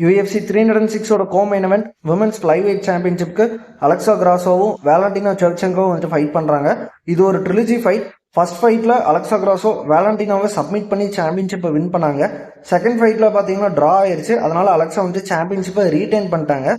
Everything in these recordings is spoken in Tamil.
UFC 306 co-main event women's flyweight சாம்பியன்ஷிப்க்கு அலெக்சா கிராசோவும் வேலண்டினா செவ்செங்கோவும் வந்து ஃபைட் பண்றாங்க. இது ஒரு ட்ரிலஜி ஃபைட். ஃபர்ஸ்ட் ஃபைட்ல அலெக்சா கிராசோ வேலண்டினாவை சப்மிட் பண்ணி சாம்பியன்ஷிப்பை வின் பண்ணாங்க. செகண்ட் ஃபைட்ல பாத்தீங்கன்னா டிரா ஆயிருச்சு. அதனால அலெக்சா வந்து சாம்பியன்ஷிப்பை ரீடைன் பண்ணிட்டாங்க.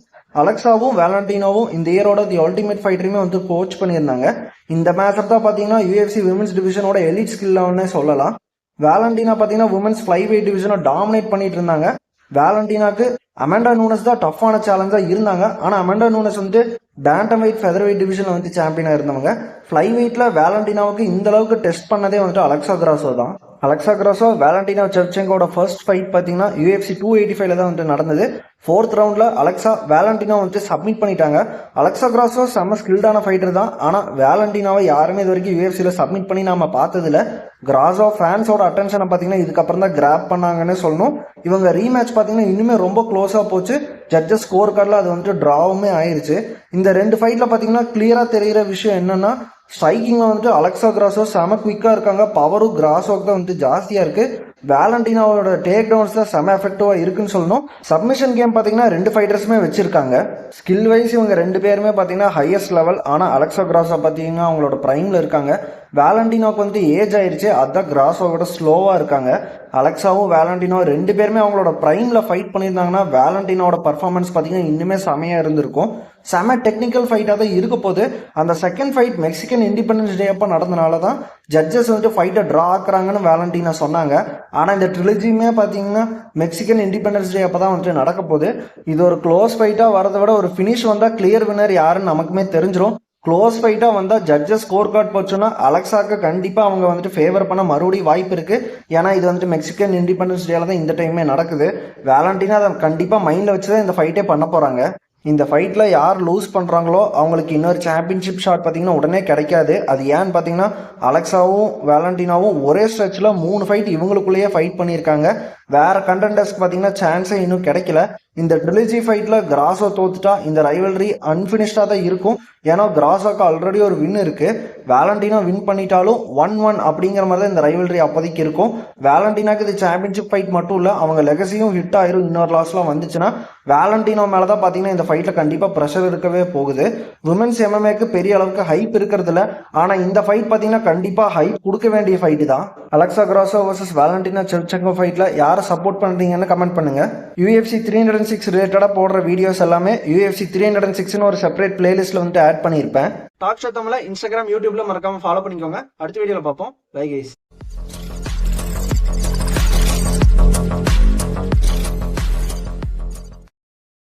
அலெக்சாவும் வேலண்டினாவும் இந்த இயரோட தி அல்டிமேட் ஃபைட்டரையுமே வந்து கோச் பண்ணியிருந்தாங்க. இந்த மேட்ச் தான் பாத்தீங்கன்னா UFC விமென்ஸ் டிவிஷனோட எலிட் ஸ்கில்னே சொல்லலாம். வேலண்டினா பாத்தீங்கன்னா விமென்ஸ் ஃப்ளைவெயிட் டிவிஷனை டாமினேட் பண்ணிட்டு இருந்தாங்க. வேலண்டினாக்கு அமெண்டா நூனஸ் தான் டஃப்பான சேலஞ்சா இருந்தாங்க. ஆனா அமெண்டா நூனஸ் வந்து பேண்டம் வெயிட் ஃபெதர் வெயிட் டிவிஷன்ல வந்து சாம்பியனா இருந்தவங்க. ஃப்ளை வெயிட்ல வேலண்டினாவுக்கு இந்த அளவுக்கு டெஸ்ட் பண்ணதே வந்துட்டு அலெக்சா கிராசோ தான். அலெக்சா கிராசோ வேலண்டினா செவ்செங்கோட ஃபர்ஸ்ட் ஃபைட் பார்த்தீங்கன்னா UFC 285 தான் வந்து நடந்தது. ஃபோர்த் ரவுண்ட்ல அலெக்சா வேலண்டினா வந்து சப்மிட் பண்ணிட்டாங்க. அலெக்சா கிராசோ செம்ம ஸ்கில்டான ஃபைட்டர் தான். ஆனா வேலண்டினாவை யாருமே இது வரைக்கும் UFCல சப்மிட் பண்ணி நாம பார்த்ததில்ல. கிராசோ ஃபேன்ஸோட அட்டென்ஷனை பார்த்தீங்கன்னா இதுக்கப்புறம் தான் கிராப் பண்ணாங்கன்னு சொல்லணும். இவங்க ரீமேட்ச் பார்த்தீங்கன்னா இன்னுமே ரொம்ப க்ளோஸா போச்சு. ஜட்ஜஸ் ஸ்கோர் கார்டில் அது வந்துட்டு டிராவுமே ஆயிருச்சு. இந்த ரெண்டு ஃபைட்ல பார்த்தீங்கன்னா கிளியரா தெரிகிற விஷயம் என்னன்னா, ஸ்ட்ரைக்கிங்ல வந்துட்டு அலெக்சா கிராசோ செம குவிக்கா இருக்காங்க. பவரும் கிராசோக்கு தான் வந்துட்டு ஜாஸ்தியா இருக்கு. வேலண்டினாவோட டேக் டவுன்ஸ்ல செம எஃபெக்டிவா இருக்குன்னு சொல்லணும். சப்மிஷன் கேம் பாத்தீங்கன்னா ரெண்டு ஃபைட்டர்ஸுமே வச்சிருக்காங்க. ஸ்கில் வைஸ் இவங்க ரெண்டு பேருமே பாத்தீங்கன்னா ஹையஸ்ட் லெவல். ஆனா அலெக்சா கிராசோ பாத்தீங்கன்னா அவங்களோட பிரைம்ல இருக்காங்க. வேலண்டினாவுக்கு வந்து ஏஜ் ஆயிருச்சு. அதான் கிராசோவோட ஸ்லோவா இருக்காங்க. அலெக்சாவும் வேலண்டினோ ரெண்டு பேருமே அவங்களோட பிரைம்ல ஃபைட் பண்ணியிருந்தாங்கன்னா வேலண்டினோட பர்ஃபார்மன்ஸ் பாத்தீங்கன்னா இன்னுமே செமையா இருந்திருக்கும். செம டெக்னிக்கல் ஃபைட்டாக தான் இருக்க போது. அந்த second fight Mexican independence day அப்போ நடந்தனால தான் ஜட்ஜஸ் வந்து ஃபைட்டை ட்ரா ஆக்குறாங்கன்னு வேலண்டினா சொன்னாங்க. ஆனால் இந்த ட்ரிலஜியுமே பார்த்தீங்கன்னா மெக்சிகன் இண்டிபெண்டன்ஸ் டே அப்போ தான் வந்துட்டு நடக்க போகுது. இது ஒரு க்ளோஸ் ஃபைட்டாக வரதை விட ஒரு ஃபினிஷ் வந்தால் கிளியர் வின்னர் யாருன்னு நமக்குமே தெரிஞ்சிடும். க்ளோஸ் ஃபைட்டாக வந்தால் ஜட்ஜஸ் ஸ்கோர் கார்டு போச்சுன்னா அலெக்சாக்கு கண்டிப்பாக அவங்க வந்துட்டு ஃபேவர் பண்ண மறுபடியும் வாய்ப்பு இருக்குது. ஏன்னா இது வந்துட்டு மெக்சிகன் இண்டிபெண்டன்ஸ் டேல தான் இந்த டைமே நடக்குது. வேலண்டினா அதை கண்டிப்பாக மைண்டில் வச்சு தான் இந்த ஃபைட்டே பண்ண போகிறாங்க. இந்த ஃபைட்டில் யார் லூஸ் பண்ணுறாங்களோ அவங்களுக்கு இன்னொரு சாம்பியன்ஷிப் ஷாட் பார்த்தீங்கன்னா உடனே கிடைக்காது. அது ஏன்னு பார்த்தீங்கன்னா அலெக்சாவும் வேலண்டினாவும் ஒரே ஸ்ட்ரெச்சில் 3 ஃபைட் இவங்களுக்குள்ளேயே ஃபைட் பண்ணியிருக்காங்க. வேற கண்டெண்டர்ஸ்க்கு பார்த்தீங்கன்னா சான்ஸே இன்னும் கிடைக்கல. இந்த ட்ரிலஜி ஃபைட்டில் கிராசோ தோத்துட்டா இந்த ரைவல்ரி அன்ஃபினிஷ்டாக தான் இருக்கும். ஏன்னா கிராசோக்கு ஆல்ரெடி ஒரு வின் இருக்கு. வேலண்டினா வின் பண்ணிட்டாலும் 1-1 அப்படிங்கிற மாதிரி தான் இந்த ரைவல்ரி அப்போதைக்கு இருக்கும். வேலண்டினாக்கு இது சாம்பியன்ஷிப் ஃபைட் மட்டும் இல்லை, அவங்க லெகசியும் ஹிட் ஆயிரும். இன்னொரு லாஸ்லாம் வந்துச்சுன்னா வேலண்டினோ மேலே தான் பார்த்தீங்கன்னா இந்த ஃபைட்டில் கண்டிப்பாக ப்ரெஷர் இருக்கவே போகுது. விமென்ஸ் எம்எம்ஏக்கு பெரிய அளவுக்கு ஹைப் இருக்கிறது இல்லை. ஆனால் இந்த ஃபைட் பார்த்தீங்கன்னா கண்டிப்பாக ஹைப் கொடுக்க வேண்டிய ஃபைட்டு தான். அலெக்சா கிராசோ வர்சஸ் வேலண்டினா செவ்செங்கோ ஃபைட்டில் யாரை சப்போர்ட் பண்ணுறீங்கன்னு கமெண்ட் பண்ணுங்க. UFC 306 ரிலேட்டடாக போடுற வீடியோஸ் எல்லாமே UFC 306ன்னு ஒரு செப்பரேட் பிளேலிஸ்ட்ல வந்து ஆட் பண்ணியிருப்பேன். டாக் ஷோ தமிழை இன்ஸ்டாகிராம் யூடியூப்ல மறக்காம ஃபாலோ பண்ணிக்கோங்க. அடுத்த வீடியோவில் பார்ப்போம். Bye guys.